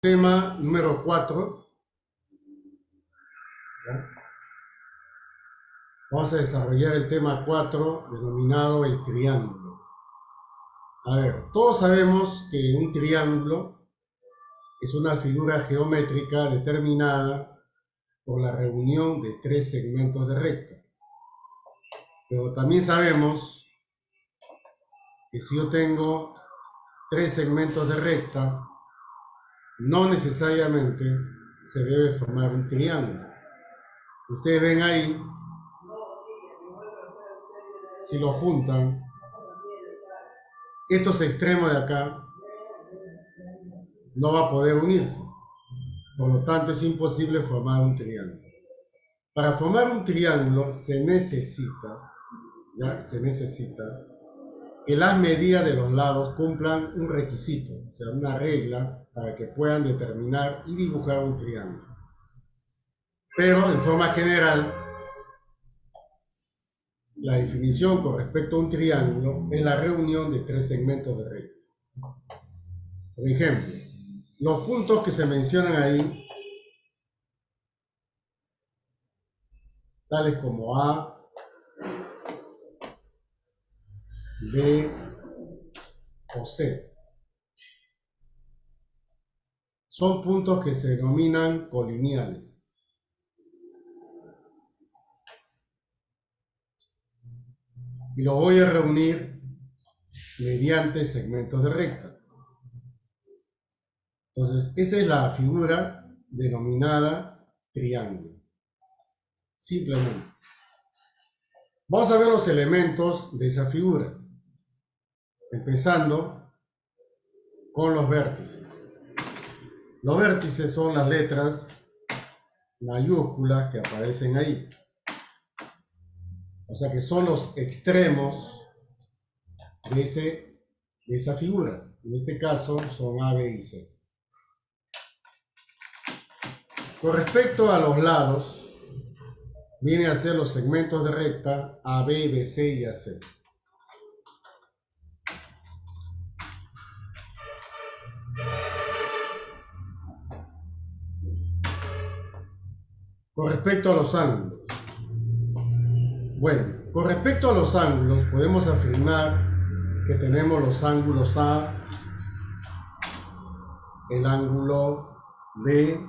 Tema número 4. Vamos a desarrollar el tema 4 denominado el triángulo. A ver, todos sabemos que un triángulo es una figura geométrica determinada por la reunión de tres segmentos de recta. Pero también sabemos que si yo tengo tres segmentos de recta, no necesariamente se debe formar un triángulo. Ustedes ven ahí, si lo juntan, estos extremos de acá no va a poder unirse. Por lo tanto, es imposible formar un triángulo. Para formar un triángulo se necesita que las medidas de los lados cumplan un requisito, o sea, una regla para que puedan determinar y dibujar un triángulo. Pero, en forma general, la definición con respecto a un triángulo es la reunión de tres segmentos de recta. Por ejemplo, los puntos que se mencionan ahí, tales como A, B o C, son puntos que se denominan colineales. Y los voy a reunir mediante segmentos de recta. Entonces, esa es la figura denominada triángulo. Simplemente. Vamos a ver los elementos de esa figura. Empezando con los vértices. Los vértices son las letras mayúsculas que aparecen ahí. O sea que son los extremos de esa figura. En este caso son A, B y C. Con respecto a los lados, vienen a ser los segmentos de recta AB, BC y AC. Con respecto a los ángulos. Bueno, con respecto a los ángulos, podemos afirmar que tenemos los ángulos A, el ángulo B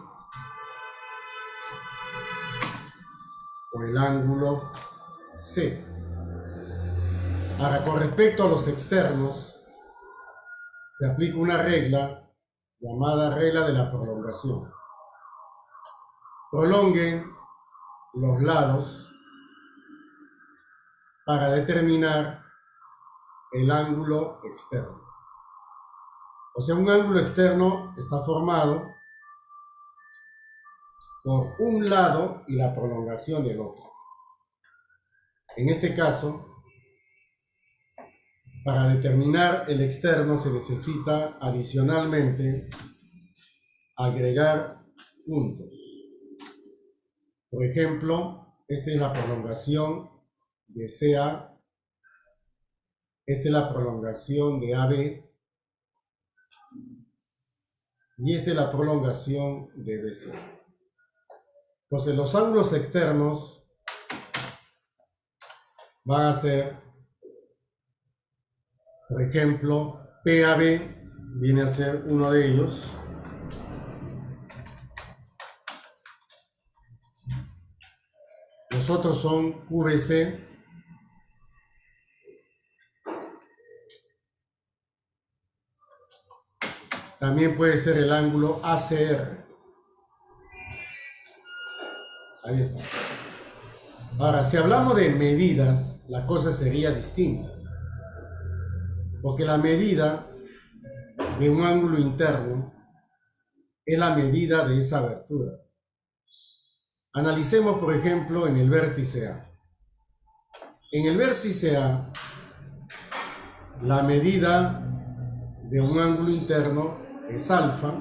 o el ángulo C. Ahora, con respecto a los externos, se aplica una regla llamada regla de la prolongación. Prolonguen los lados para determinar el ángulo externo. O sea, un ángulo externo está formado por un lado y la prolongación del otro. En este caso, para determinar el externo se necesita adicionalmente agregar puntos. Por ejemplo, esta es la prolongación de CA, esta es la prolongación de AB y esta es la prolongación de BC. Entonces, los ángulos externos van a ser, por ejemplo, PAB viene a ser uno de ellos. Los otros son QVC, también puede ser el ángulo ACR. Ahí está. Ahora, si hablamos de medidas, la cosa sería distinta. Porque la medida de un ángulo interno es la medida de esa abertura. Analicemos, por ejemplo, en el vértice A. En el vértice A, la medida de un ángulo interno es alfa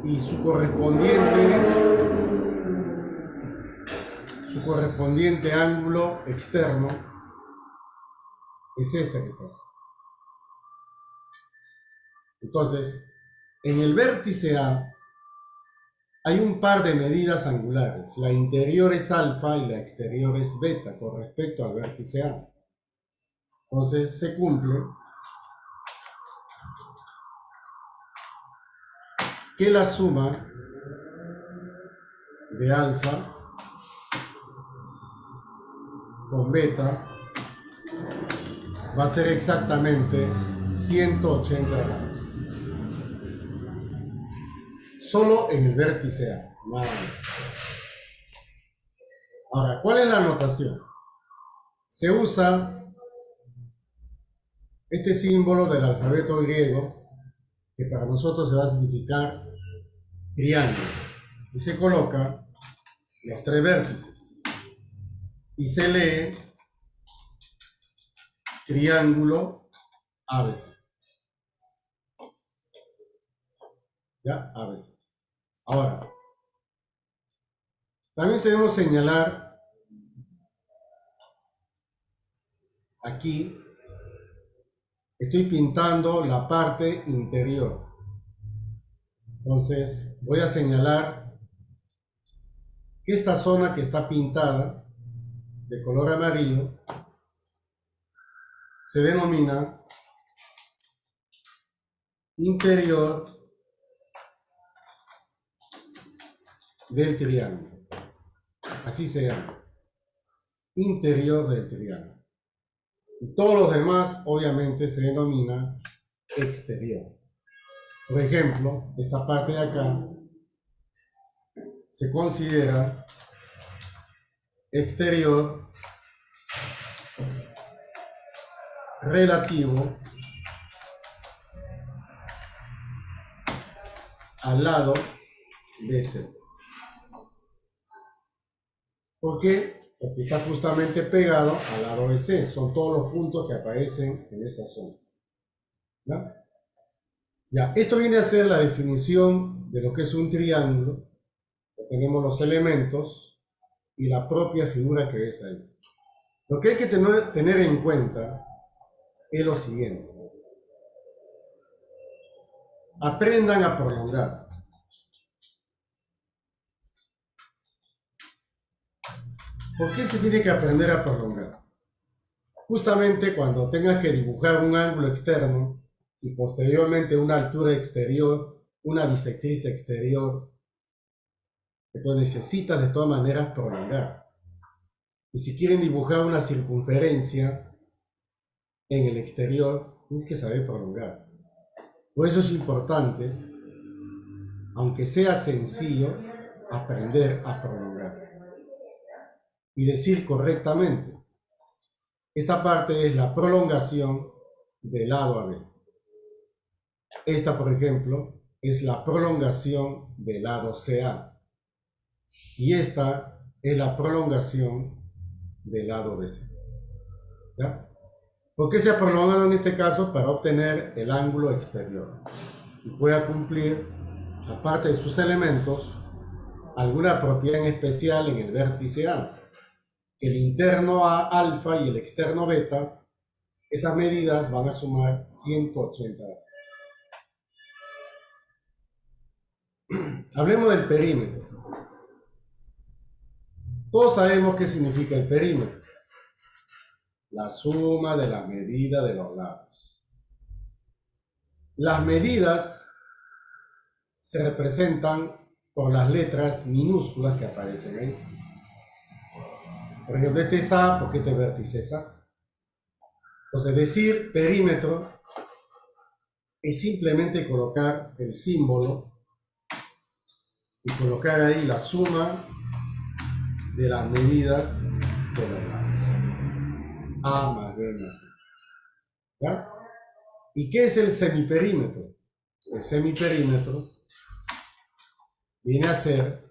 y su correspondiente ángulo externo es este que está. Entonces, En el vértice A hay un par de medidas angulares. La interior es alfa y la exterior es beta con respecto al vértice A. Entonces se cumple que la suma de alfa con beta va a ser exactamente 180 grados. Solo en el vértice A, nada más. Ahora, ¿cuál es la notación? Se usa este símbolo del alfabeto griego, que para nosotros se va a significar triángulo, y se coloca los tres vértices, y se lee triángulo ABC. ¿Ya? ABC. Ahora, también debemos señalar aquí, estoy pintando la parte interior. Entonces, voy a señalar que esta zona que está pintada de color amarillo se denomina interior del triángulo. Así se llama. Interior del triángulo. Y todos los demás, obviamente, se denomina exterior. Por ejemplo, esta parte de acá se considera exterior relativo al lado BC. ¿Por qué? Porque está justamente pegado al lado BC. Son todos los puntos que aparecen en esa zona. ¿Ya? Ya, esto viene a ser la definición de lo que es un triángulo. Tenemos los elementos y la propia figura que ves ahí. Lo que hay que tener en cuenta es lo siguiente. Aprendan a prolongar. ¿Por qué se tiene que aprender a prolongar? Justamente cuando tengas que dibujar un ángulo externo y posteriormente una altura exterior, una bisectriz exterior, entonces necesitas de todas maneras prolongar. Y si quieren dibujar una circunferencia en el exterior, tienes que saber prolongar. Por eso es importante, aunque sea sencillo, aprender a prolongar y decir correctamente. Esta parte es la prolongación de lado a B. Esta, por ejemplo, es la prolongación del lado CA. Y esta es la prolongación del lado BC. ¿Ya? ¿Por qué se ha prolongado en este caso? Para obtener el ángulo exterior y pueda cumplir, aparte de sus elementos, alguna propiedad en especial en el vértice A. El interno A alfa y el externo beta, esas medidas van a sumar 180 grados. Hablemos del perímetro. Todos sabemos qué significa el perímetro. La suma de la medida de los lados. Las medidas se representan por las letras minúsculas que aparecen ahí. Por ejemplo, este es A porque este vértice es A. Entonces, decir perímetro es simplemente colocar el símbolo y colocar ahí la suma de las medidas de los lados. A más B más C. ¿Ya? ¿Y qué es el semiperímetro? El semiperímetro viene a ser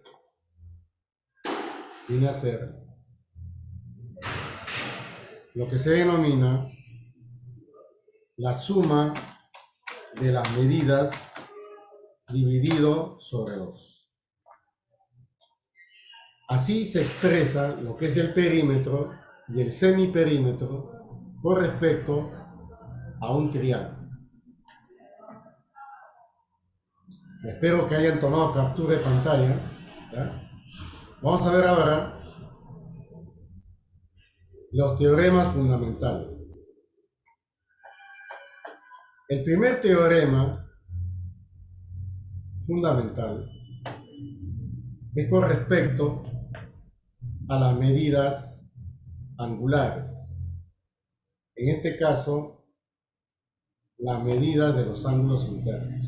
lo que se denomina la suma de las medidas dividido sobre 2. Así se expresa lo que es el perímetro y el semiperímetro con respecto a un triángulo. Espero que hayan tomado captura de pantalla. ¿Ya? Vamos a ver ahora los teoremas fundamentales. El primer teorema fundamental es con respecto a las medidas angulares. En este caso, las medidas de los ángulos internos.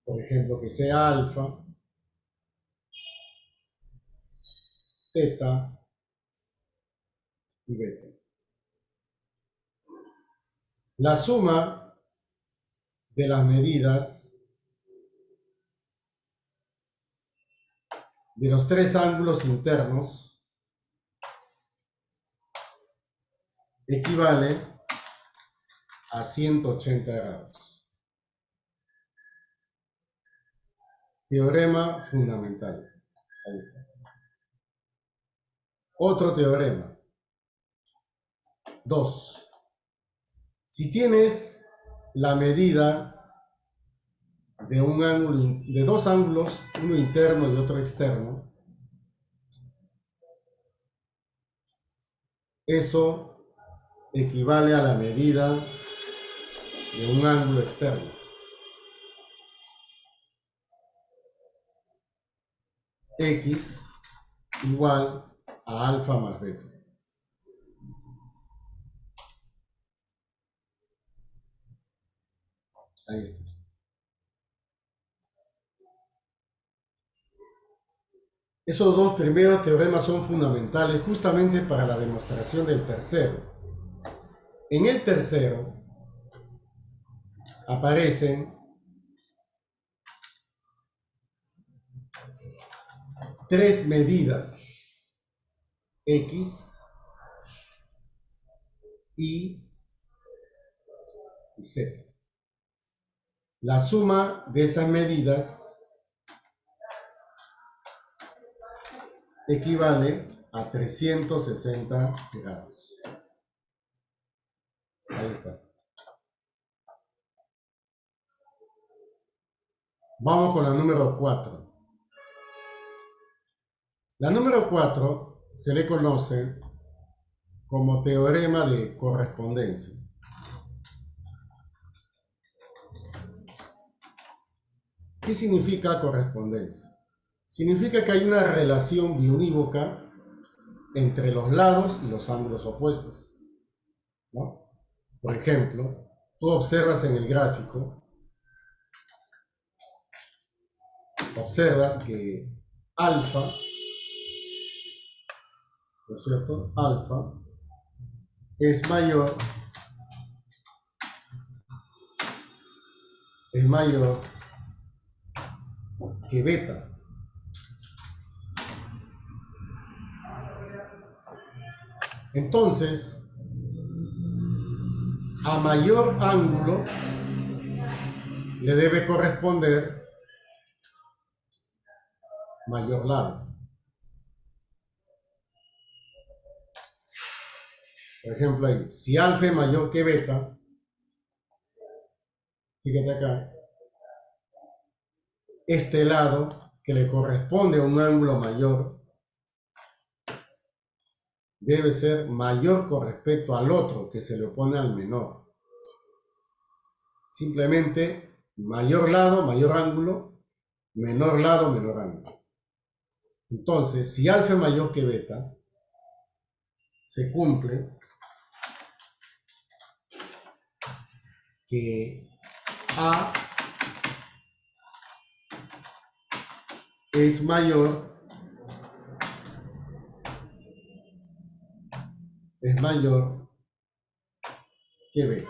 Por ejemplo, que sea alfa, teta y beta. La suma de las medidas de los tres ángulos internos equivale a 180 grados. Teorema fundamental. Ahí está. Otro teorema. 2. Si tienes la medida de un ángulo, de dos ángulos, uno interno y otro externo, eso equivale a la medida de un ángulo externo. X igual a alfa más beta. Ahí está. Esos dos primeros teoremas son fundamentales justamente para la demostración del tercero. En el tercero aparecen tres medidas, X, Y y Z. La suma de esas medidas equivale a 360 grados. Ahí está. Vamos con la número 4. La número 4 se le conoce como teorema de correspondencia. ¿Qué significa correspondencia? Significa que hay una relación biunívoca entre los lados y los ángulos opuestos, ¿no? Por ejemplo, tú observas en el gráfico, observas que alfa, ¿no es cierto? Alfa es mayor que beta. Entonces, a mayor ángulo le debe corresponder mayor lado. Por ejemplo, ahí, si alfa es mayor que beta, fíjate acá, este lado que le corresponde a un ángulo mayor debe ser mayor con respecto al otro que se le opone al menor. Simplemente mayor lado, mayor ángulo, menor lado, menor ángulo. Entonces, si alfa es mayor que beta, se cumple que A es mayor que B.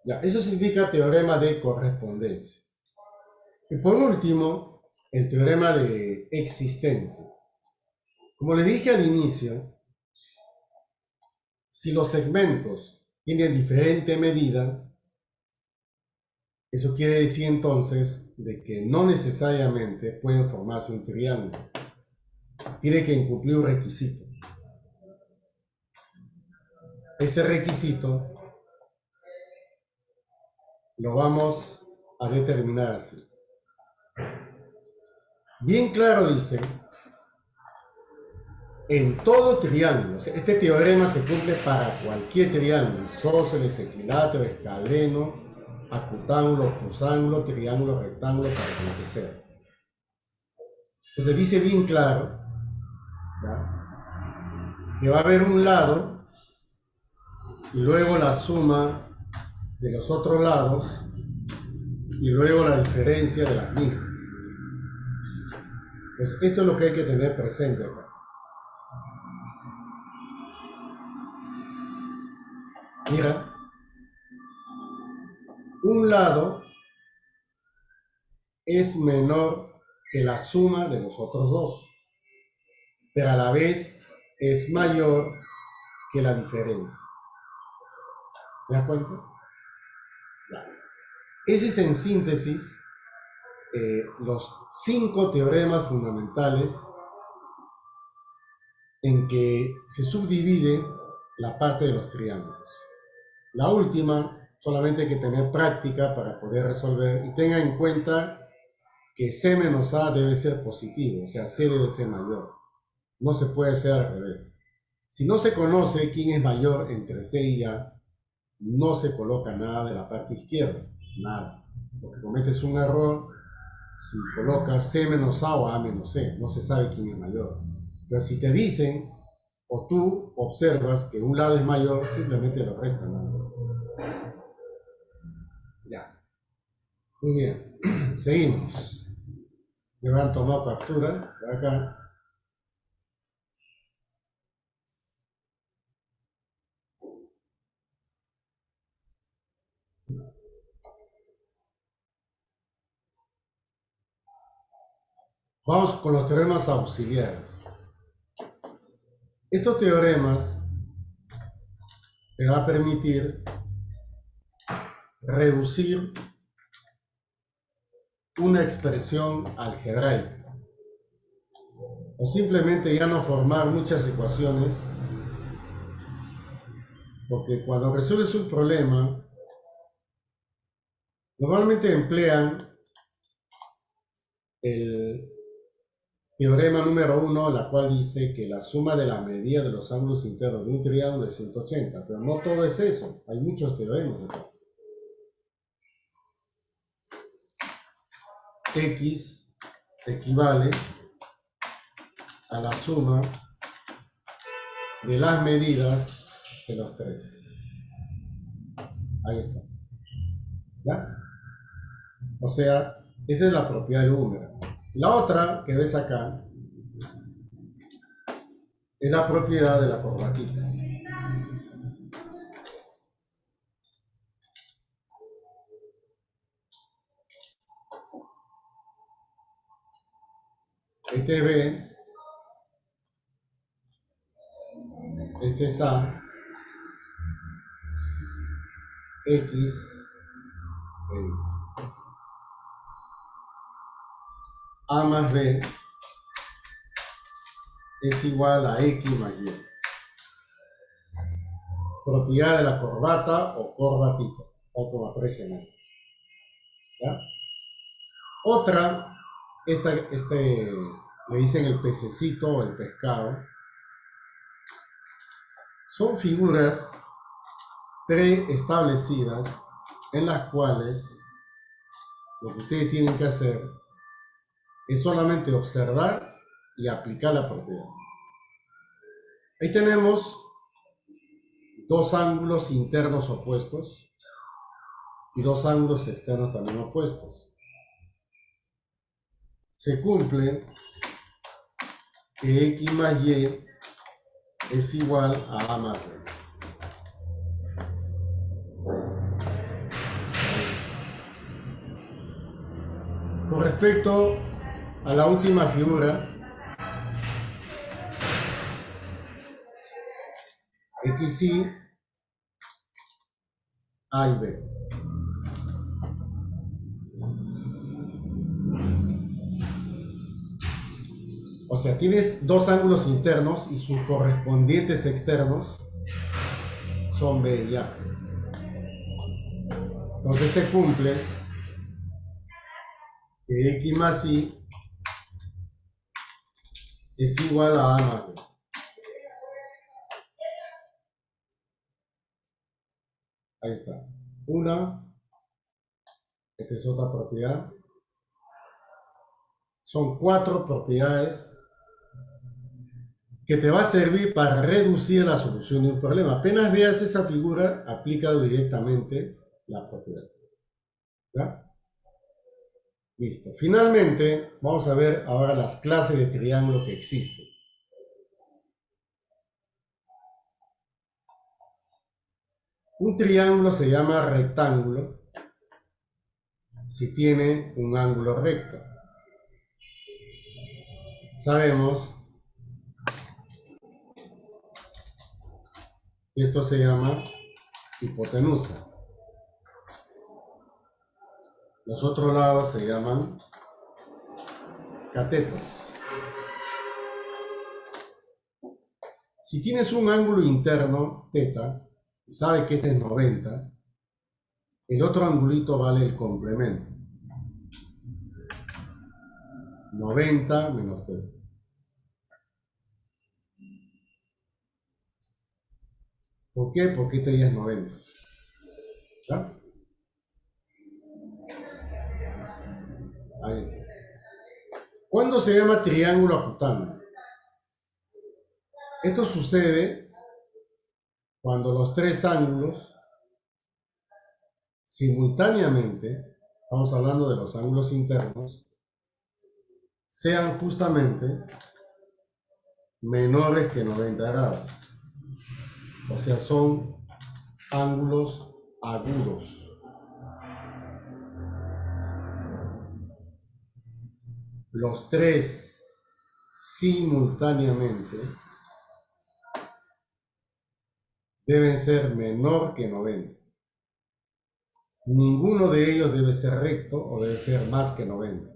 Ya, eso significa teorema de correspondencia. Y por último, el teorema de existencia. Como les dije al inicio, si los segmentos tienen diferente medida, eso quiere decir entonces de que no necesariamente pueden formarse un triángulo. Tiene que cumplir un requisito. Ese requisito lo vamos a determinar así. Bien claro dice, en todo triángulo, o sea, este teorema se cumple para cualquier triángulo, isósceles, equilátero, escaleno, acutángulo, obtusángulo, triángulo, rectángulo, para lo que sea. Entonces dice bien claro, ¿ya?, que va a haber un lado y luego la suma de los otros lados y luego la diferencia de las mismas. Pues esto es lo que hay que tener presente acá. Mira, un lado es menor que la suma de los otros dos, pero a la vez es mayor que la diferencia. ¿Te das cuenta? Ya. Ese es en síntesis los 5 teoremas fundamentales en que se subdivide la parte de los triángulos. La última, solamente hay que tener práctica para poder resolver, y tenga en cuenta que C menos A debe ser positivo, o sea, C debe ser mayor. No se puede hacer al revés. Si no se conoce quién es mayor entre C y A, no se coloca nada de la parte izquierda, nada. Porque cometes un error si colocas C menos A o A menos C, no se sabe quién es mayor. Pero si te dicen, o tú observas que un lado es mayor, simplemente lo restan nada más. Ya. Muy bien. Seguimos. Me van a tomar captura de acá. Vamos con los teoremas auxiliares. Estos teoremas te van a permitir reducir una expresión algebraica o simplemente ya no formar muchas ecuaciones, porque cuando resuelves un problema normalmente emplean el teorema número 1, la cual dice que la suma de la medida de los ángulos internos de un triángulo es 180, pero no todo es eso, hay muchos teoremas acá. X equivale a la suma de las medidas de los tres. Ahí está. ¿Ya? O sea, esa es la propiedad del número. La otra que ves acá es la propiedad de la corbatita. Este es B, este es A, X, A más B es igual a X más Y. Propiedad de la corbata o corbatita, o como aprecian ahí. ¿Ya? Otra, le dicen el pececito o el pescado, son figuras preestablecidas en las cuales lo que ustedes tienen que hacer es solamente observar y aplicar la propiedad. Ahí tenemos dos ángulos internos opuestos y dos ángulos externos también opuestos. Se cumple que X más Y es igual a A más B. Con respecto a la última figura, XY, A y B. O sea, tienes dos ángulos internos y sus correspondientes externos son B y A. Entonces se cumple que X más Y es igual a A más B. Ahí está. Esta es otra propiedad. Son 4 propiedades que te va a servir para reducir la solución de un problema. Apenas veas esa figura, aplica directamente la propiedad. ¿Ya? Listo. Finalmente, vamos a ver ahora las clases de triángulo que existen. Un triángulo se llama rectángulo si tiene un ángulo recto. Sabemos que esto se llama hipotenusa. Los otros lados se llaman catetos. Si tienes un ángulo interno, teta, y sabes que este es 90, el otro angulito vale el complemento. 90 menos teta. ¿Por qué? Porque este ya es 90. ¿Ya? Ahí está. ¿Cuándo se llama triángulo acutáneo? Esto sucede cuando los tres ángulos simultáneamente, estamos hablando de los ángulos internos, sean justamente menores que 90 grados. O sea, son ángulos agudos. Los tres simultáneamente deben ser menor que 90. Ninguno de ellos debe ser recto o debe ser más que 90.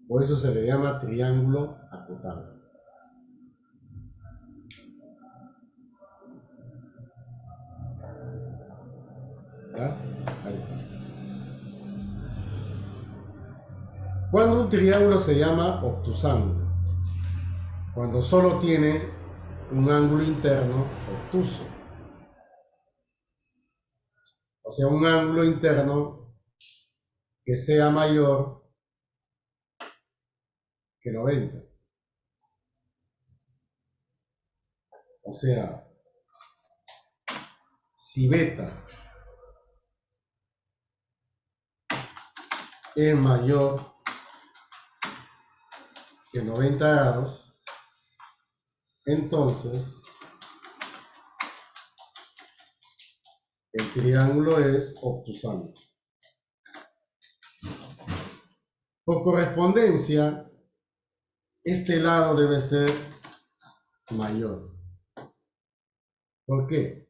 Por eso se le llama triángulo acutáneo. ¿Ya? Ahí está. Cuando un triángulo se llama obtusángulo, cuando solo tiene un ángulo interno obtuso. O sea, un ángulo interno que sea mayor que 90. O sea, si beta es mayor que 90 grados, entonces el triángulo es obtusángulo. Por correspondencia, este lado debe ser mayor. ¿Por qué?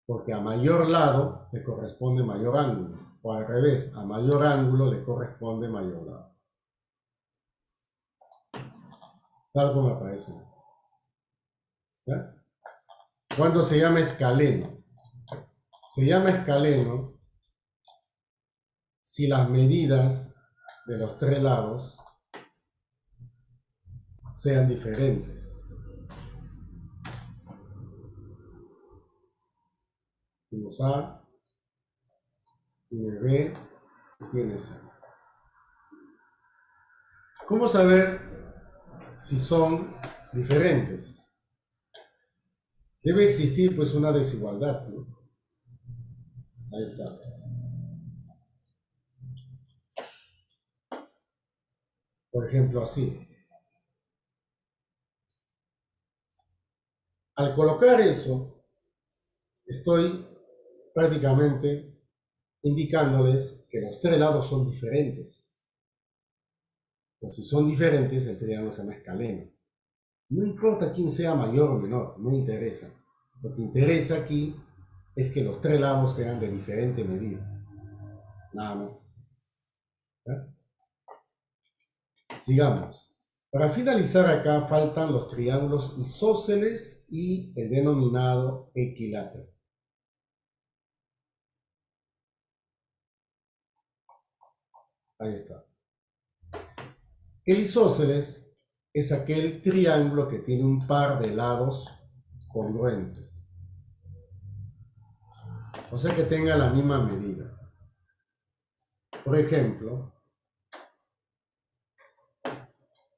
Porque a mayor lado le corresponde mayor ángulo. O al revés, a mayor ángulo le corresponde mayor lado. Tal como aparece. ¿Ya? ¿Cuándo se llama escaleno? Se llama escaleno si las medidas de los tres lados sean diferentes. Tienes A, tienes B, y tienes C. ¿Cómo saber si son diferentes? Debe existir pues una desigualdad, ¿no? Ahí está. Por ejemplo, así. Al colocar eso, estoy prácticamente indicándoles que los tres lados son diferentes. Pues si son diferentes, el triángulo se llama escaleno. No importa quién sea mayor o menor, no interesa. Lo que interesa aquí es que los tres lados sean de diferente medida. Nada más. ¿Ya? Sigamos. Para finalizar acá faltan los triángulos isósceles y el denominado equilátero. Ahí está. El isósceles es aquel triángulo que tiene un par de lados congruentes. O sea que tenga la misma medida. Por ejemplo,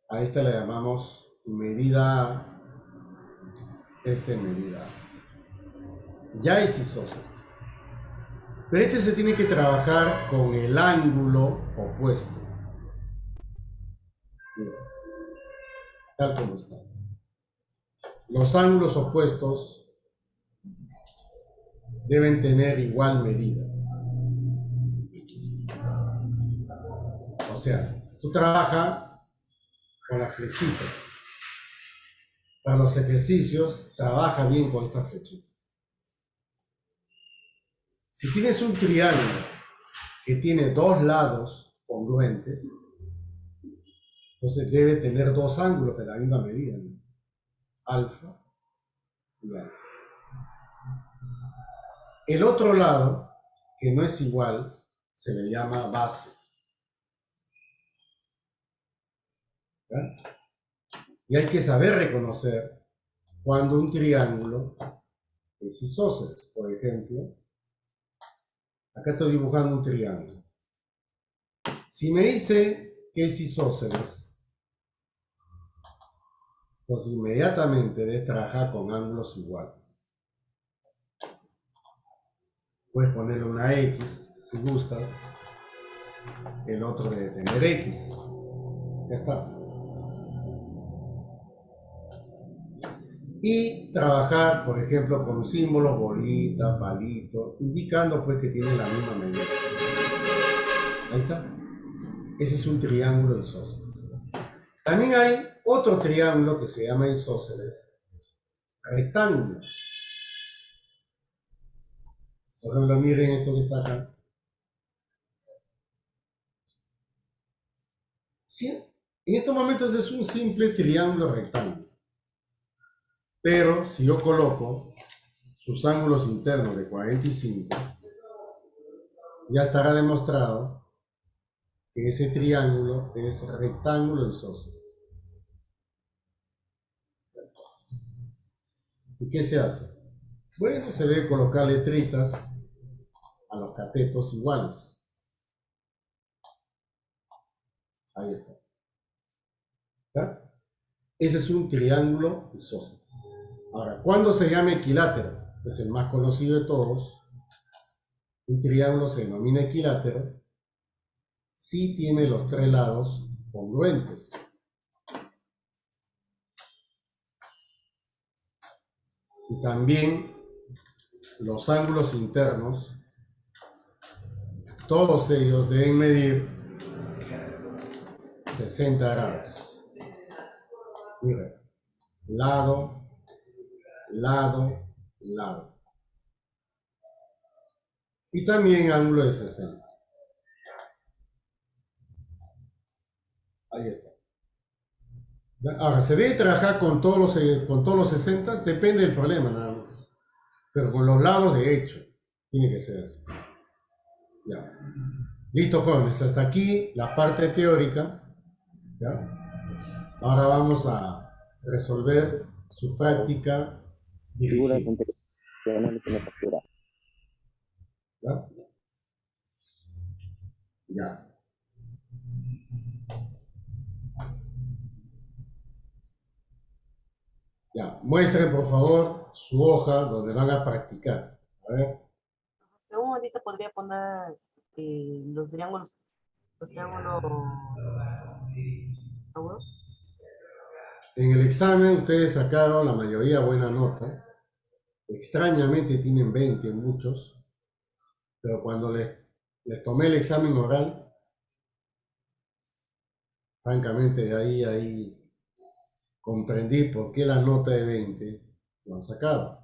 a esta le llamamos medida A, medida A. Ya es isósceles. Pero este se tiene que trabajar con el ángulo opuesto. Mira, tal como está. Los ángulos opuestos deben tener igual medida. O sea, tú trabajas con las flechitas. Para los ejercicios, trabaja bien con esta flechita. Si tienes un triángulo que tiene dos lados congruentes, entonces debe tener dos ángulos de la misma medida, ¿no? Alfa y alfa. El otro lado, que no es igual, se le llama base. ¿Ya? Y hay que saber reconocer cuando un triángulo es isósceles. Por ejemplo, acá estoy dibujando un triángulo. Si me dice que es isósceles, pues inmediatamente debes trabajar con ángulos iguales. Puedes ponerle una X, si gustas. El otro debe tener X. Ya está. Y trabajar, por ejemplo, con símbolos, bolita, palito, indicando pues que tiene la misma medida. Ahí está. Ese es un triángulo isósceles. También hay otro triángulo que se llama isósceles rectángulo. Por ejemplo, miren esto que está acá. ¿Sí? En estos momentos es un simple triángulo rectángulo. Pero si yo coloco sus ángulos internos de 45, ya estará demostrado que ese triángulo es rectángulo isósceles. ¿Y qué se hace? Bueno, se debe colocar letritas a los catetos iguales. Ahí está. ¿Ya? Ese es un triángulo isósceles. Ahora, ¿cuándo se llama equilátero? Es el más conocido de todos. Un triángulo se denomina equilátero si tiene los tres lados congruentes. Y también los ángulos internos, todos ellos deben medir 60 grados. Mira, lado, lado, lado. Y también ángulo de 60. Ahí está. Ahora, ¿se debe trabajar con todos los 60? Depende del problema nada más. Pero con los lados de hecho, tiene que ser así. Ya. Listo, jóvenes, hasta aquí la parte teórica. ¿Ya? Ahora vamos a resolver su práctica Figuras dirigida. internacionales en la factura. ¿Ya? Ya. Ya. Muestren, por favor, su hoja donde van a practicar. A ver. Un momentito podría poner los triángulos agudos. En el examen ustedes sacaron la mayoría buena nota. Extrañamente tienen 20 muchos. Pero cuando les les tomé el examen oral, francamente de ahí comprendí por qué la nota de 20 lo han sacado.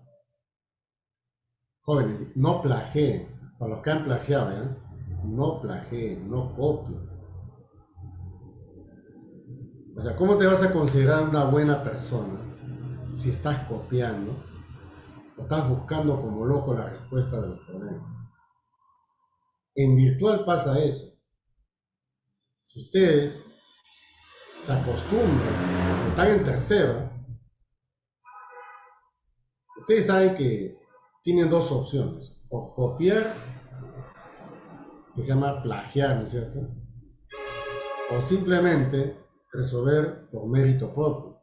Jóvenes, no plagien, para los que han plagiado, ¿ya? No plagien, no copien. O sea, ¿cómo te vas a considerar una buena persona si estás copiando o estás buscando como loco la respuesta de los problemas? En virtual pasa eso. Si ustedes se acostumbran, están en tercero, ustedes saben que tienen dos opciones: o copiar, que se llama plagiar, ¿no es cierto? O simplemente resolver por mérito propio.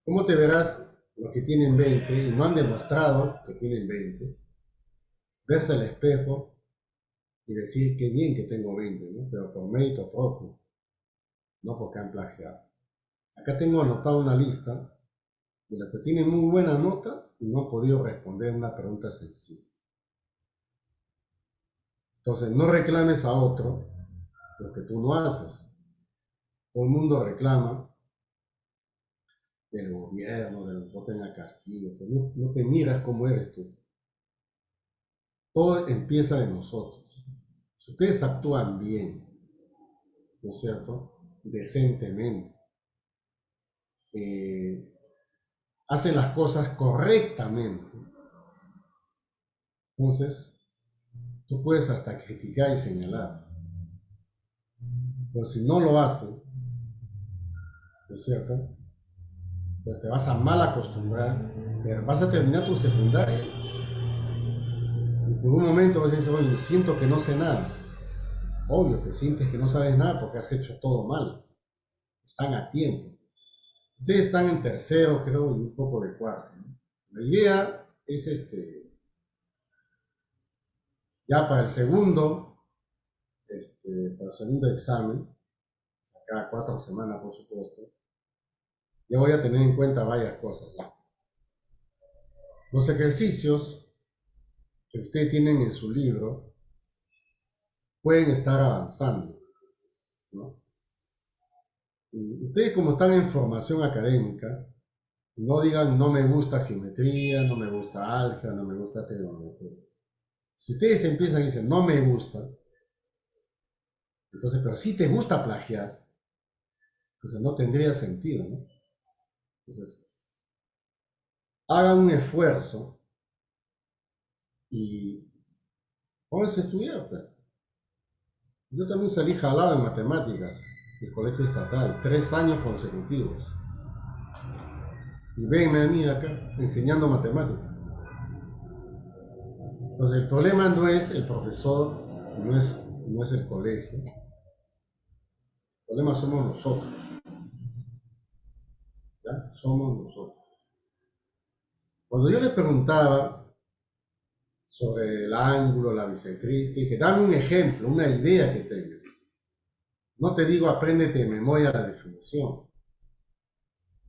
¿Cómo te verás los que tienen 20 y no han demostrado que tienen 20? Verse al espejo y decir qué bien que tengo 20, ¿no? Pero por mérito propio, no porque han plagiado. Acá tengo anotada una lista de los que tienen muy buena nota y no han podido responder una pregunta sencilla. Entonces, no reclames a otro lo que tú no haces. Todo el mundo reclama del gobierno, de los que voten a castigo, pero no te miras cómo eres tú. Todo empieza de nosotros. Si ustedes actúan bien, ¿no es cierto? Decentemente, hacen las cosas correctamente, entonces tú puedes hasta criticar y señalar. Pero si no lo hacen, ¿no es cierto? Pues te vas a mal acostumbrar, pero vas a terminar tu secundaria y por un momento vas a decir, oye, siento que no sé nada. Obvio que sientes que no sabes nada porque has hecho todo mal. Están a tiempo. Ustedes están en tercero, creo, y un poco de cuarto, ¿no? La idea es ya para el segundo, para el segundo examen, cada 4 semanas, por supuesto, yo voy a tener en cuenta varias cosas, ¿no? Los ejercicios que ustedes tienen en su libro pueden estar avanzando, ¿no? Y ustedes, como están en formación académica, no digan no me gusta geometría, no me gusta álgebra, no me gusta trigonometría. Si ustedes empiezan y dicen no me gusta, entonces, pero si te gusta plagiar, entonces no tendría sentido, ¿no? Entonces, hagan un esfuerzo y pónganse a estudiar, pues. Yo también salí jalado en matemáticas del colegio estatal, 3 años consecutivos. Y venme a mí acá enseñando matemáticas. Entonces el problema no es el profesor, no es el colegio. El problema somos nosotros. ¿Ya? Somos nosotros. Cuando yo les preguntaba sobre el ángulo, la bisectriz, dije, dame un ejemplo, una idea que tengas. No te digo apréndete de memoria la definición.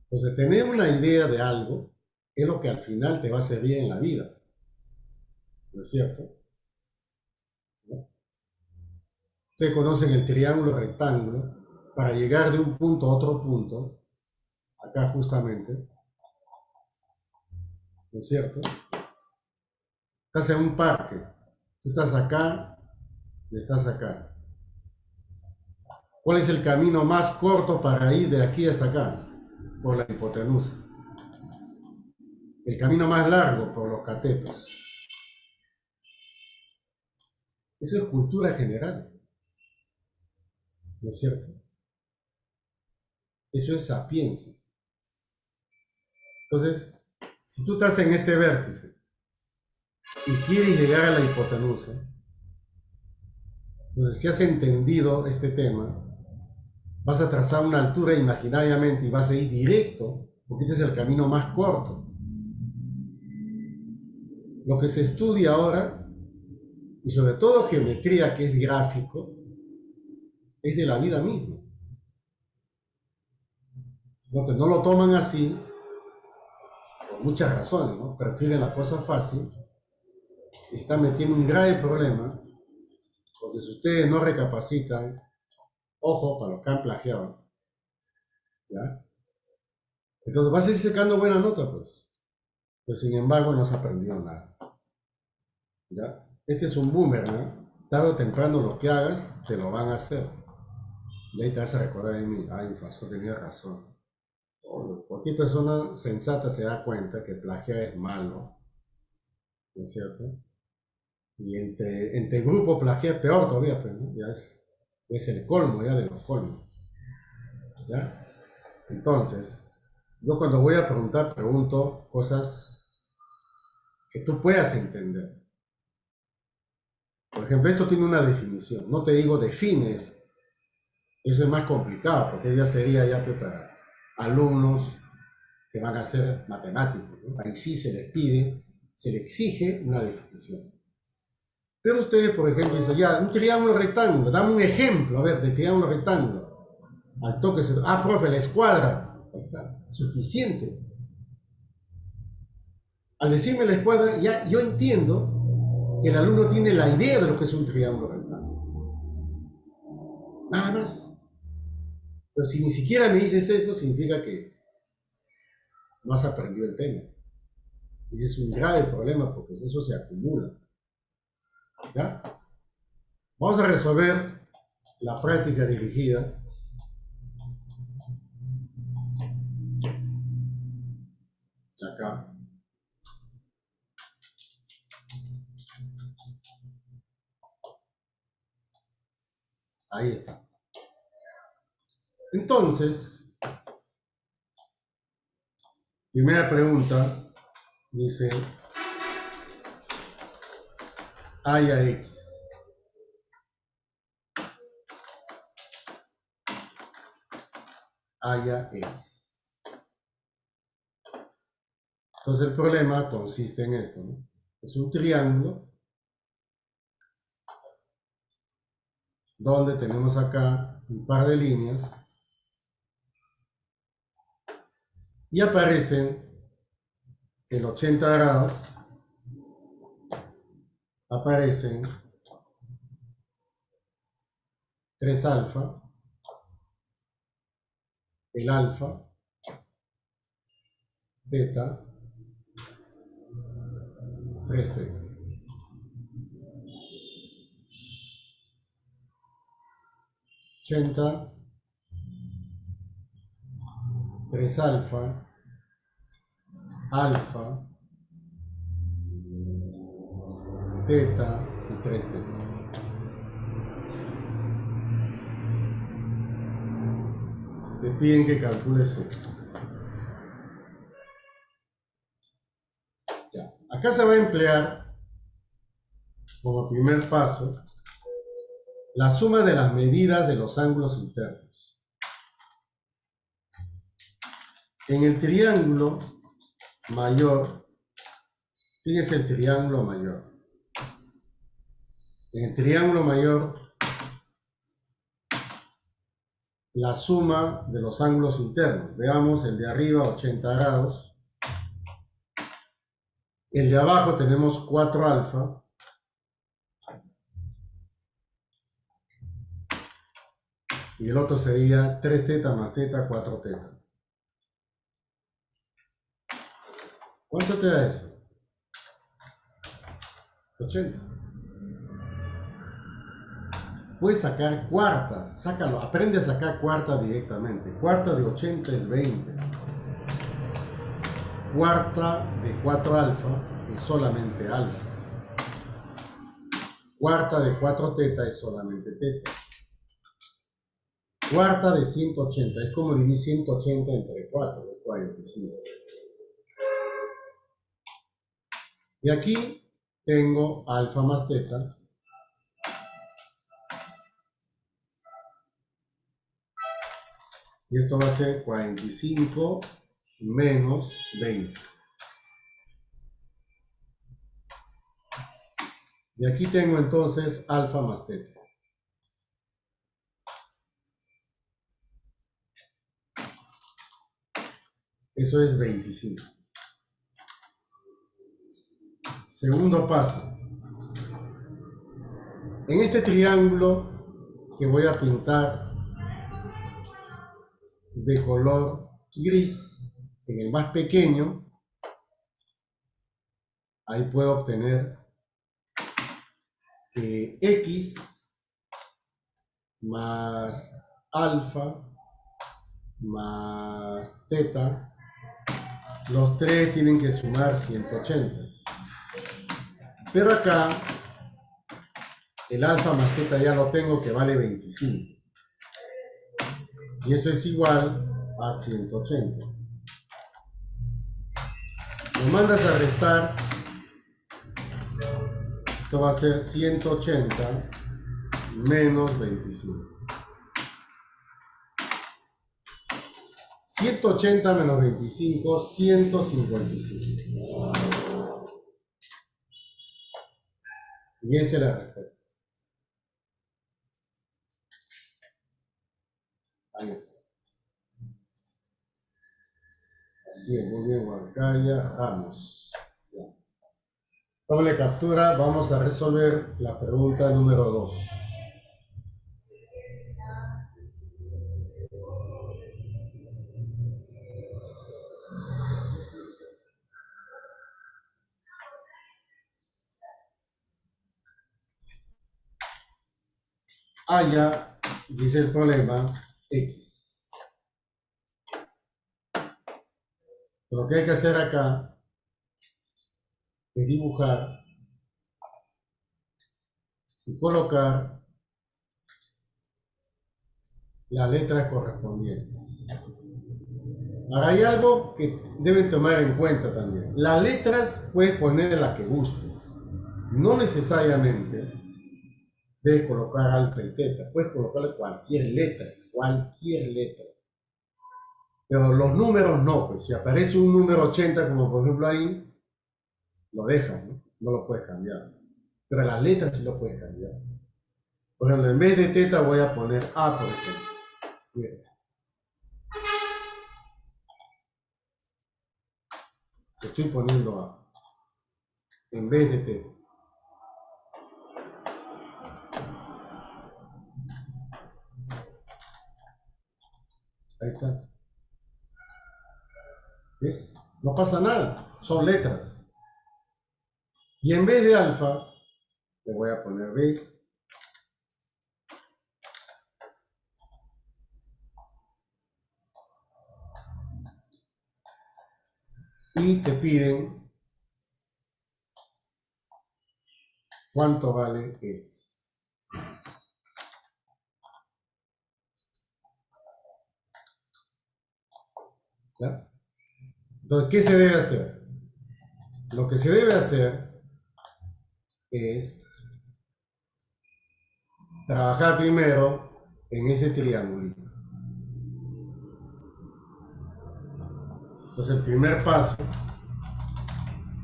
Entonces, tener una idea de algo es lo que al final te va a servir en la vida. ¿No es cierto? ¿No? Ustedes conocen el triángulo rectángulo. Para llegar de un punto a otro punto, acá justamente, ¿no es cierto? Estás en un parque. Tú estás acá y estás acá. ¿Cuál es el camino más corto para ir de aquí hasta acá? Por la hipotenusa. El camino más largo por los catetos. Eso es cultura general, ¿no es cierto? Eso es sapiencia. Entonces, si tú estás en este vértice y quieres llegar a la hipotenusa, entonces si has entendido este tema, vas a trazar una altura imaginariamente y vas a ir directo, porque este es el camino más corto. Lo que se estudia ahora, y sobre todo geometría, que es gráfico, es de la vida misma. Sino que no lo toman así, por muchas razones, ¿no? Prefieren la cosa fácil, está metiendo un grave problema, porque si ustedes no recapacitan, ojo para los que han plagiado, ¿ya? Entonces vas a ir sacando buena nota, pues. Pero sin embargo no has aprendido nada, ¿ya? Este es un boomerang, ¿no? Tarde o temprano lo que hagas, te lo van a hacer. Y ahí te vas a recordar de mí, ay, pasó, tenía razón. Cualquier persona sensata se da cuenta que plagiar es malo, ¿no es cierto? Y entre grupo plagiar peor todavía, pues, ¿no? Ya es el colmo ya de los colmos, ¿ya? Entonces, yo cuando voy a preguntar, pregunto cosas que tú puedas entender. Por ejemplo, esto tiene una definición. No te digo defines, eso es más complicado, porque ya sería ya pues, para alumnos que van a ser matemáticos, ¿no? Ahí sí se les pide, se les exige una definición. Pero ustedes, por ejemplo, dicen, ya, un triángulo rectángulo, dame un ejemplo, a ver, de triángulo rectángulo. Al toque se, profe, la escuadra, está, suficiente. Al decirme la escuadra, ya yo entiendo que el alumno tiene la idea de lo que es un triángulo rectángulo. Nada más. Pero si ni siquiera me dices eso, significa que no has aprendido el tema. Y ese es un grave problema porque eso se acumula. ¿Ya? Vamos a resolver la práctica dirigida. Acá. Ahí está. Entonces, primera pregunta, dice, haya X. Haya X. Entonces el problema consiste en esto, ¿no? Es un triángulo donde tenemos acá un par de líneas y aparecen el 80 grados, aparecen 3 alfa, el alfa, beta, 3 teta. 80, 3 alfa, alfa, beta y 3 teta. Te piden que calcules X. Ya. Acá se va a emplear como primer paso la suma de las medidas de los ángulos internos. En el triángulo mayor, fíjese el triángulo mayor. En el triángulo mayor, la suma de los ángulos internos. Veamos el de arriba, 80 grados. El de abajo tenemos 4 alfa. Y el otro sería 3 teta más teta, 4 teta. ¿Cuánto te da eso? 80. Puedes sacar cuartas, sácalo, aprende a sacar cuartas directamente. Cuarta de 80 es 20. Cuarta de 4 alfa es solamente alfa. Cuarta de 4 teta es solamente teta. Cuarta de 180 es como dividir 180 entre 4, es 45. Y aquí tengo alfa más teta. Y esto va a ser 45 menos 20. Y aquí tengo entonces alfa más teta. Eso es 25. Segundo paso. En este triángulo que voy a pintar de color gris, en el más pequeño, ahí puedo obtener que X más alfa más teta, los tres tienen que sumar 180. Pero acá, el alfa más teta ya lo tengo que vale 25. Y eso es igual a 180. Lo mandas a restar. Esto va a ser 180 menos 25. 180 menos 25, 155. Y esa es la respuesta. Ahí está. Así es, muy bien, Huarcaya, Ramos. Ya. Doble captura, vamos a resolver la pregunta número 2. Haya, dice el problema, X. Lo que hay que hacer acá es dibujar y colocar las letras correspondientes. Ahora hay algo que deben tomar en cuenta también. Las letras puedes poner la que gustes. No necesariamente debes colocar alfa y teta. Puedes colocarle cualquier letra. Pero los números no, pues si aparece un número 80, como por ejemplo ahí, lo dejas, ¿no? No lo puedes cambiar. Pero las letras sí lo puedes cambiar. Por ejemplo, en vez de teta voy a poner A, por ejemplo. Miren. Estoy poniendo A en vez de teta. Ahí está. ¿Ves? No pasa nada. Son letras. Y en vez de alfa, le voy a poner B. Y te piden cuánto vale X. ¿Ya? Entonces, ¿qué se debe hacer? Lo que se debe hacer es trabajar primero en ese triángulo. Entonces, el primer paso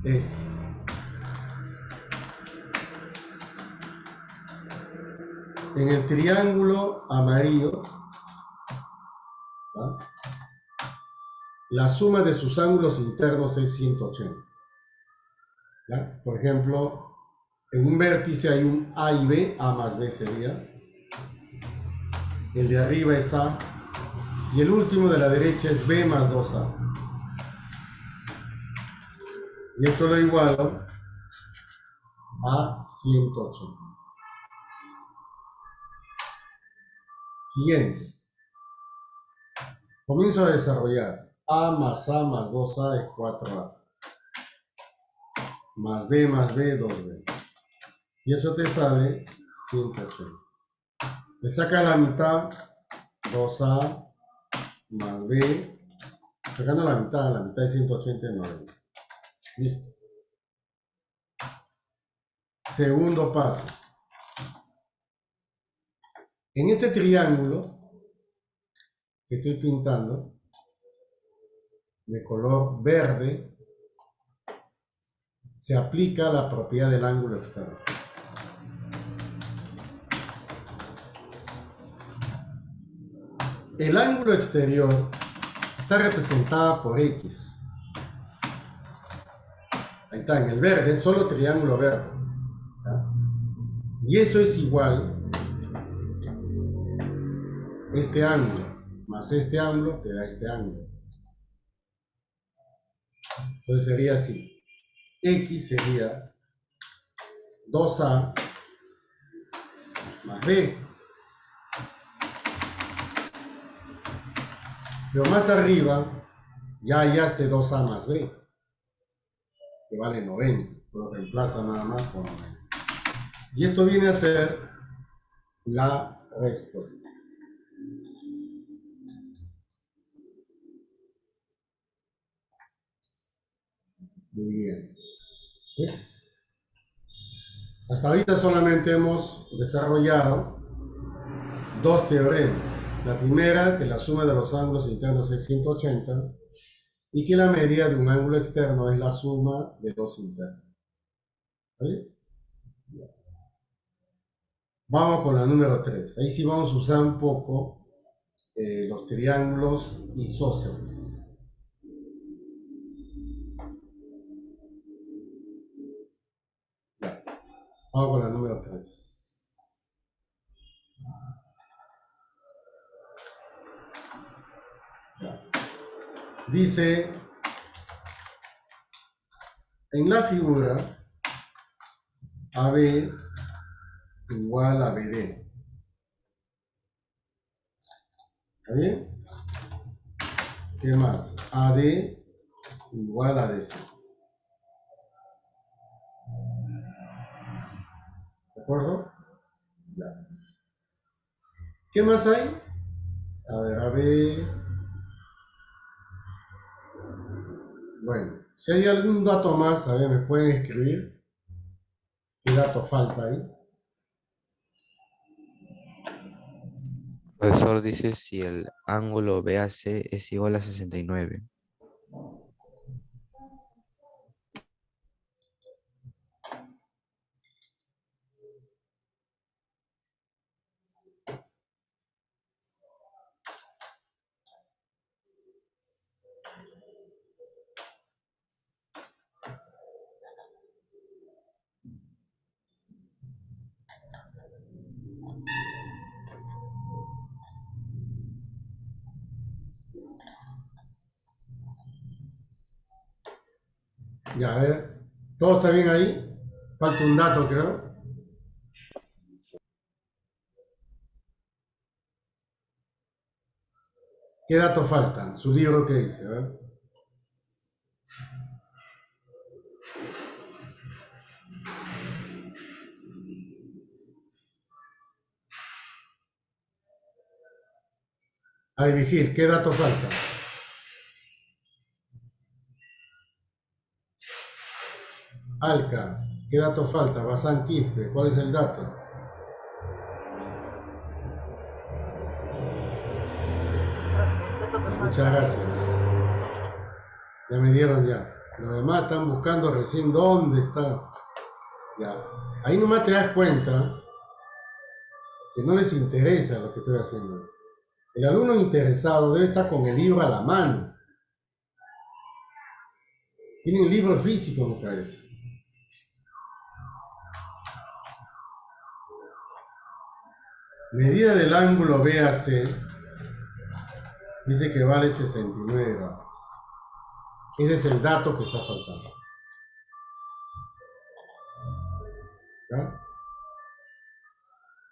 es en el triángulo amarillo, ¿va? La suma de sus ángulos internos es 180. ¿Ya? Por ejemplo, en un vértice hay un A y B, A más B sería. El de arriba es A. Y el último de la derecha es B más 2A. Y esto lo igualo a 180. Siguiente. Comienzo a desarrollar. A más 2A es 4A. Más B, 2B. Y eso te sale 180. Le saca la mitad, 2A más B. Sacando la mitad de 180 es 90. Listo. Segundo paso. En este triángulo que estoy pintando, de color verde, se aplica la propiedad del ángulo externo. El ángulo exterior está representada por X. Ahí está, en el verde, solo triángulo verde. ¿Ya? Y eso es igual, este ángulo más este ángulo te da este ángulo. Entonces sería así. X sería 2A más B. Pero más arriba ya hallaste 2A más B, que vale 90. Lo reemplaza nada más con 90. Y esto viene a ser la respuesta. Muy bien. ¿Ves? Hasta ahorita solamente hemos desarrollado dos teoremas. La primera, que la suma de los ángulos internos es 180 y que la media de un ángulo externo es la suma de dos internos. ¿Vale? Vamos con la número 3. Ahí sí vamos a usar un poco los triángulos isósceles. Ya. Vamos con la número 3. Ya. Dice, en la figura, AB igual a BD. ¿Está bien? ¿Qué más? AD igual a DC. ¿De acuerdo? Ya. ¿Qué más hay? A ver, AB. Bueno, si hay algún dato más, a ver, me pueden escribir. ¿Qué dato falta ahí? Profesor dice si el ángulo BAC es igual a 69. Ya, a ver. ¿Todo está bien ahí? Falta un dato, creo. ¿Qué dato falta? Su libro, ¿qué dice? A ver. Ay, Vigil, ¿qué dato falta? Alca, ¿qué dato falta? Bazán Quispe, ¿cuál es el dato? Dato que Muchas falta. gracias. Ya me dieron ya. Los demás están buscando recién dónde está. Ya. Ahí nomás te das cuenta que no les interesa lo que estoy haciendo. El alumno interesado debe estar con el libro a la mano. Tiene un libro físico, me parece. Medida del ángulo BAC dice que vale 69 grados. Ese es el dato que está faltando. ¿Ya?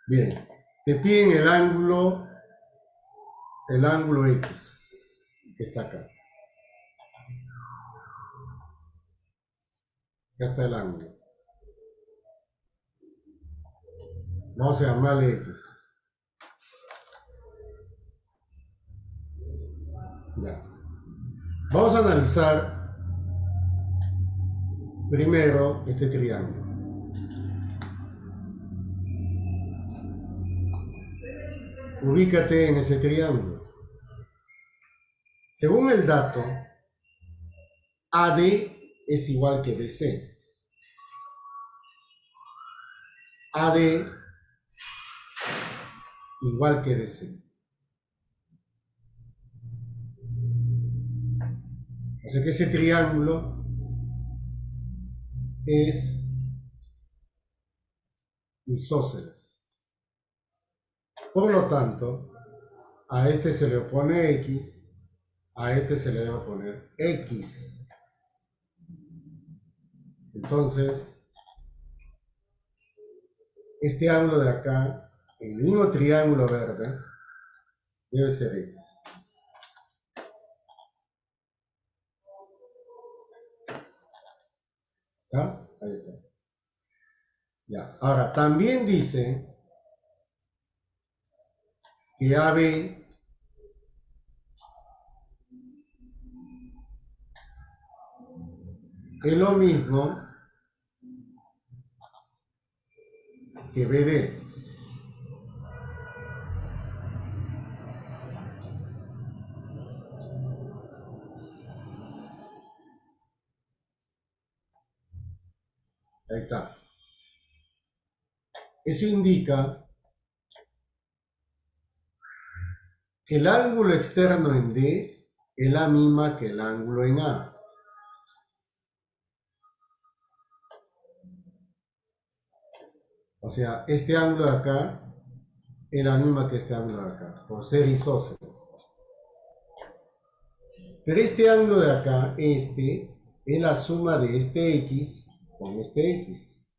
Bien. Te piden el ángulo X, que está acá. Acá está el ángulo. Vamos a llamarle X. Ya. Vamos a analizar primero este triángulo. Ubícate en ese triángulo. Según el dato, AD es igual que DC. AD igual que DC. O sea que ese triángulo es isósceles. Por lo tanto, a este se le opone X, a este se le debe oponer X. Entonces, este ángulo de acá, el mismo triángulo verde, debe ser X. ¿Ya? Ahí está. Ya. Ahora, también dice que AB es lo mismo que BD. Ahí está. Eso indica que el ángulo externo en D es la misma que el ángulo en A. O sea, este ángulo de acá es la misma que este ángulo de acá, por ser isósceles. Pero este ángulo de acá, este, es la suma de este X con este X.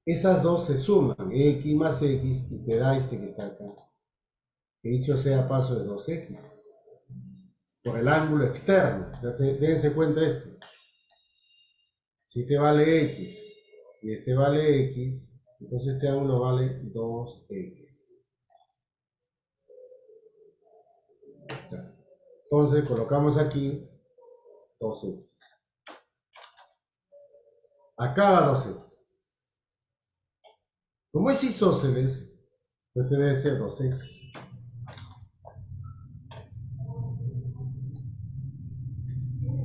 Esas dos se suman, X más X, y te da este que está acá. Que dicho sea paso de 2X. Por el ángulo externo. Dense cuenta esto. Si este vale X y este vale X, entonces este ángulo vale 2X. Entonces colocamos aquí 2X. Acá va 2X. Como es isósceles, este debe ser 2X.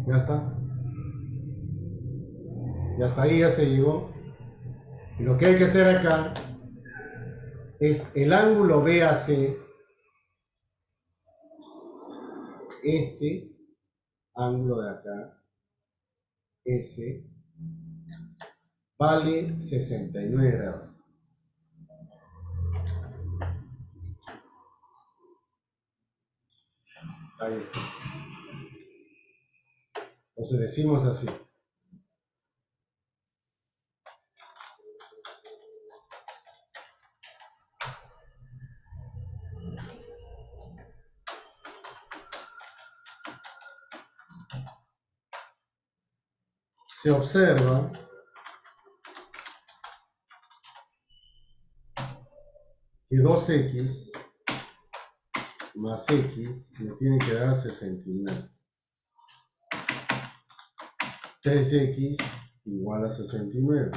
Ya está. Y hasta ahí ya se llegó. Y lo que hay que hacer acá es el ángulo BAC, este ángulo de acá, S, vale 69 grados. Ahí está. Entonces decimos así. Se observa que 2X más X me tiene que dar 69. 3X igual a 69.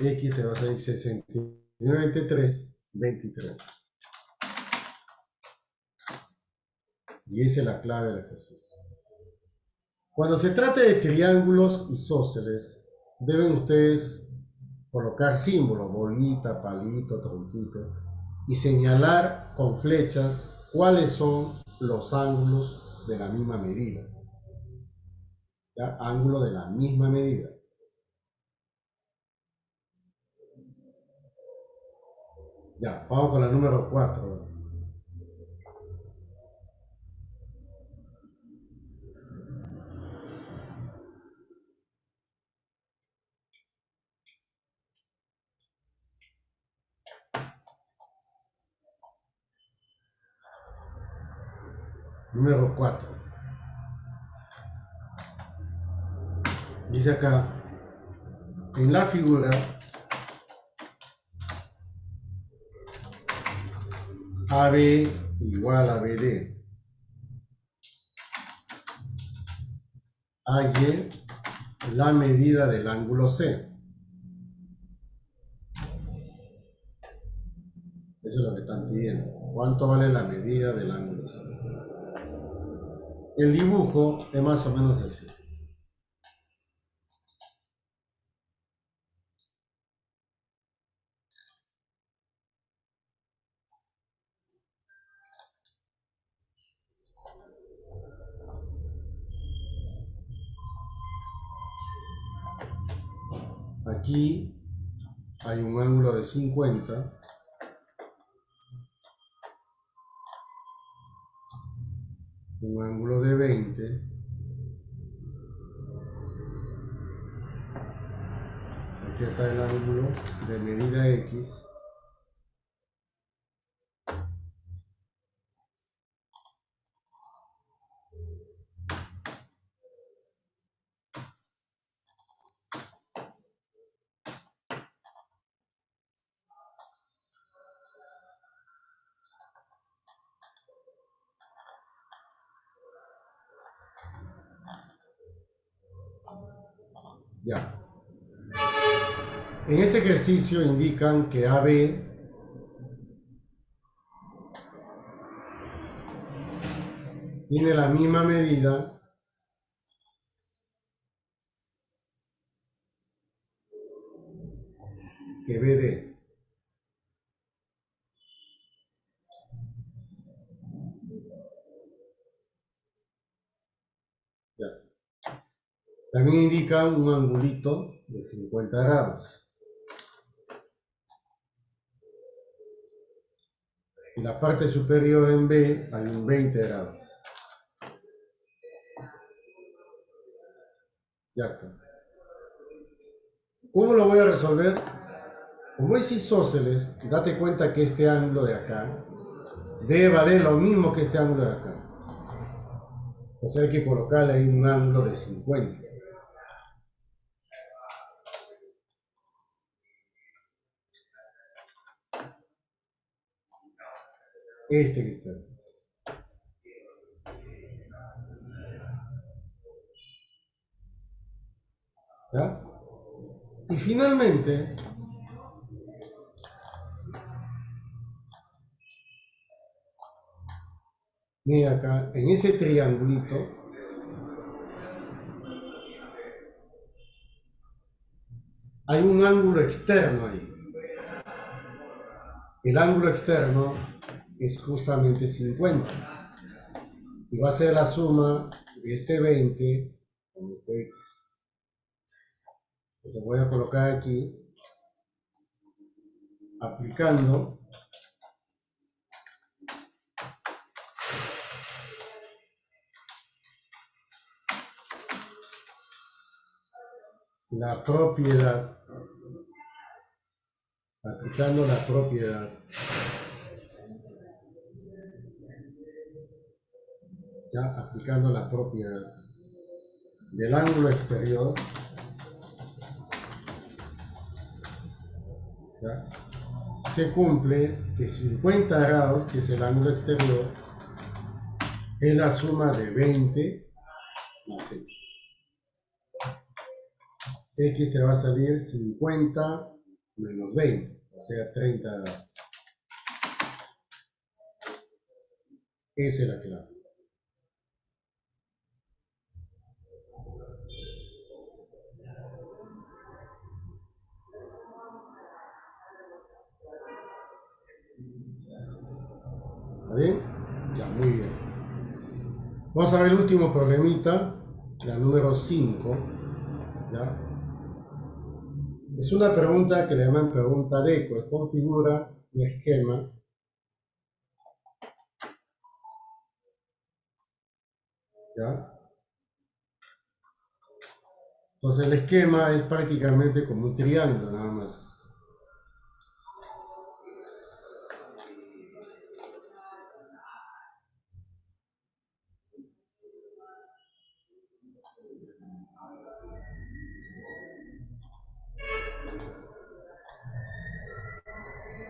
X te va a salir 69 entre 3, 23. Y esa es la clave del ejercicio. Cuando se trate de triángulos isósceles, deben ustedes colocar símbolos, bolita, palito, tronquito, y señalar con flechas cuáles son los ángulos de la misma medida. ¿Ya? Ángulo de la misma medida. Ya, vamos con la número 4. Número 4. Dice acá, en la figura, AB igual a BD. Halle la medida del ángulo C. Eso es lo que están pidiendo. ¿Cuánto vale la medida del ángulo C? El dibujo es más o menos así. aquí hay un ángulo de 50. Un ángulo de 20. Aquí está el ángulo de medida X. Ya. En este ejercicio indican que AB tiene la misma medida que BD. Ya. También indica un angulito de 50 grados. En la parte superior en B hay un 20 grados. Ya está. ¿Cómo lo voy a resolver? Como es isósceles, date cuenta que este ángulo de acá debe valer lo mismo que este ángulo de acá. O sea, hay que colocarle ahí un ángulo de 50. Este que está. ¿Ya? Y finalmente, mira acá, en ese triangulito, hay un ángulo externo ahí. El ángulo externo es justamente 50. Y va a ser la suma de este 20 con este X. Entonces voy a colocar aquí, aplicando la propiedad, aplicando la propiedad aplicando la propiedad del ángulo exterior, ¿ya? Se cumple que 50 grados, que es el ángulo exterior, es la suma de 20 más X. X te va a salir 50 menos 20, o sea 30 grados. Esa es la clave. ¿Está bien? Ya, muy bien. Vamos a ver el último problemita, la número 5. ¿Ya? Es una pregunta que le llaman pregunta de eco. Es configura un esquema ¿ya? Entonces el esquema es prácticamente como un triángulo nada más.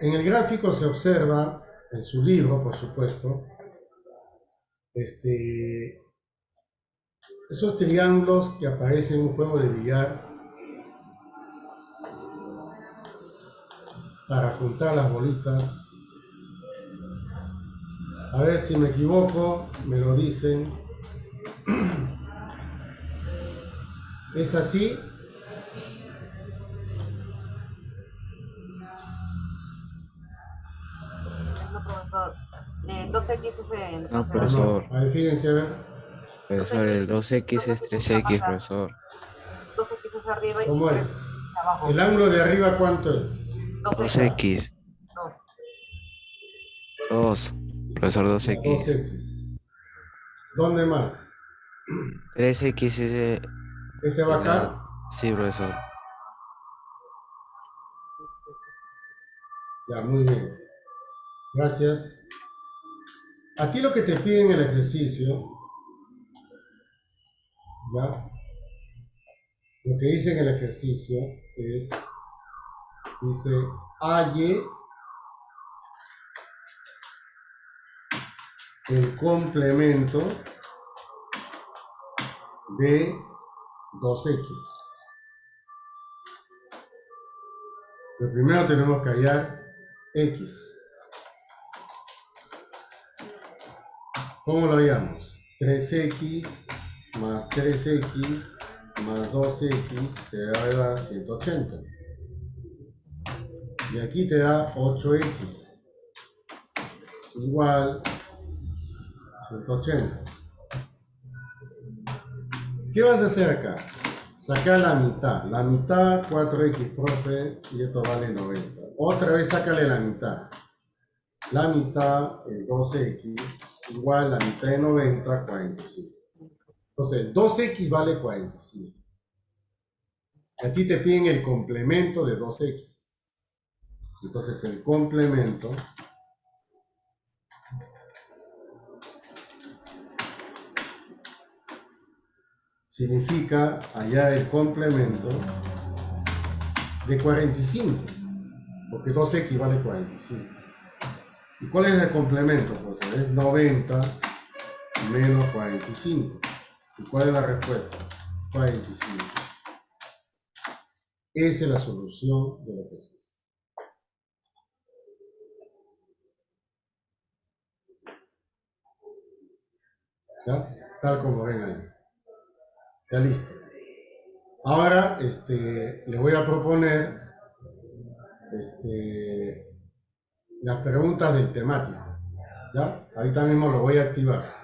En el gráfico se observa, en su libro por supuesto, esos triángulos que aparecen en un juego de billar para juntar las bolitas. A ver si me equivoco, me lo dicen. ¿Es así? No, profesor. 2X es el... No, profesor. No. A ver, fíjense, a ver. Profesor, el 2X es 3X, profesor. 2X es arriba y ¿Cómo 3 es? es Abajo. ¿El ángulo de arriba cuánto es? 2x. 2. 2. Profesor, Ya, 2x. 2x. ¿Dónde más? 3x es ¿Este va el lado. acá? Sí, profesor. Ya, muy bien. Gracias. A ti lo que te piden en el ejercicio, ¿ya? Lo que dice en el ejercicio es, dice, halle el complemento de 2x. Pero primero tenemos que hallar x. ¿Cómo lo hallamos? 3x más 3x más 2x te va a dar 180. Y aquí te da 8x igual 180. ¿Qué vas a hacer acá? Saca la mitad. La mitad 4x, profe, y esto vale 90. Otra vez sácale la mitad. La mitad, 12x, igual la mitad de 90, 45. Entonces, 2x vale 45. A ti te piden el complemento de 2x. Entonces, el complemento significa hallar el complemento de 45, porque 2x vale 45. ¿Y cuál es el complemento? Pues es 90 menos 45. ¿Y cuál es la respuesta? 45. Esa es la solución del ejercicio. ¿Ya? Tal como ven ahí. Ya listo. Ahora les voy a proponer las preguntas del temático. ¿Ya? Ahorita mismo lo voy a activar.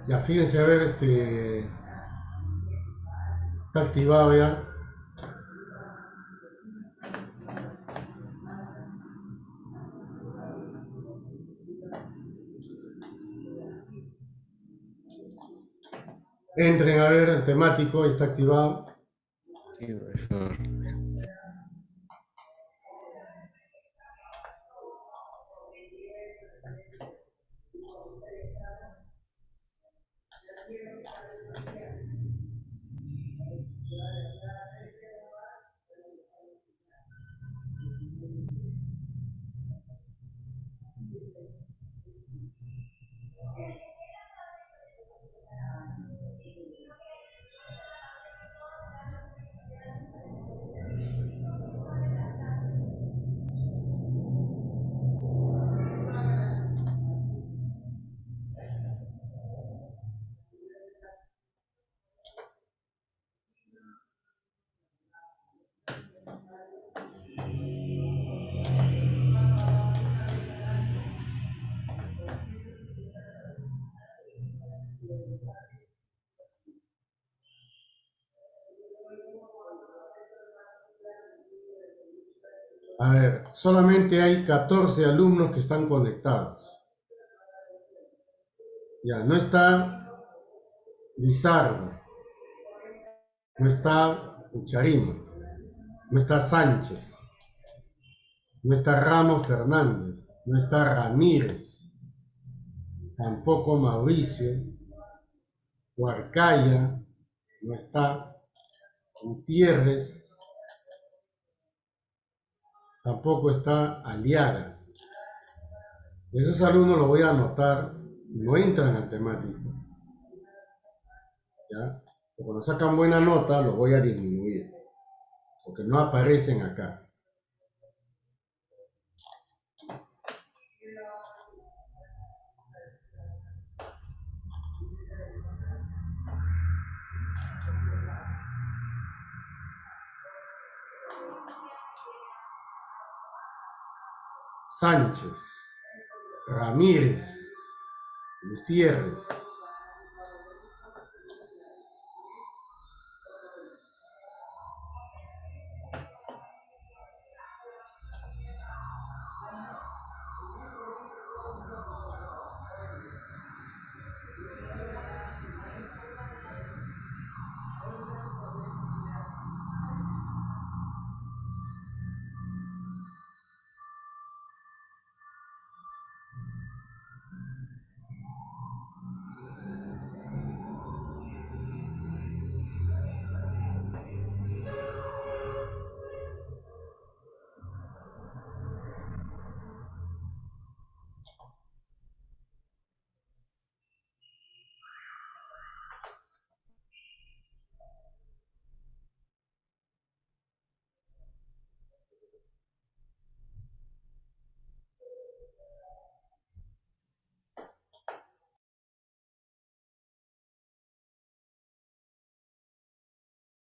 Ya, fíjense, a ver, está activado ya. Entren a ver el temático, está activado. Sí, profesor. A ver, solamente hay 14 alumnos que están conectados. Ya, no está Lizardo, no está Ucharino, no está Sánchez, no está Ramos Fernández, no está Ramírez, tampoco Mauricio, Huarcaya, no está Gutiérrez, tampoco está Aliaga. Esos alumnos los voy a anotar, no entran al temático. ¿Ya? Pero cuando sacan buena nota, los voy a disminuir, porque no aparecen acá. Sánchez, Ramírez, Gutiérrez,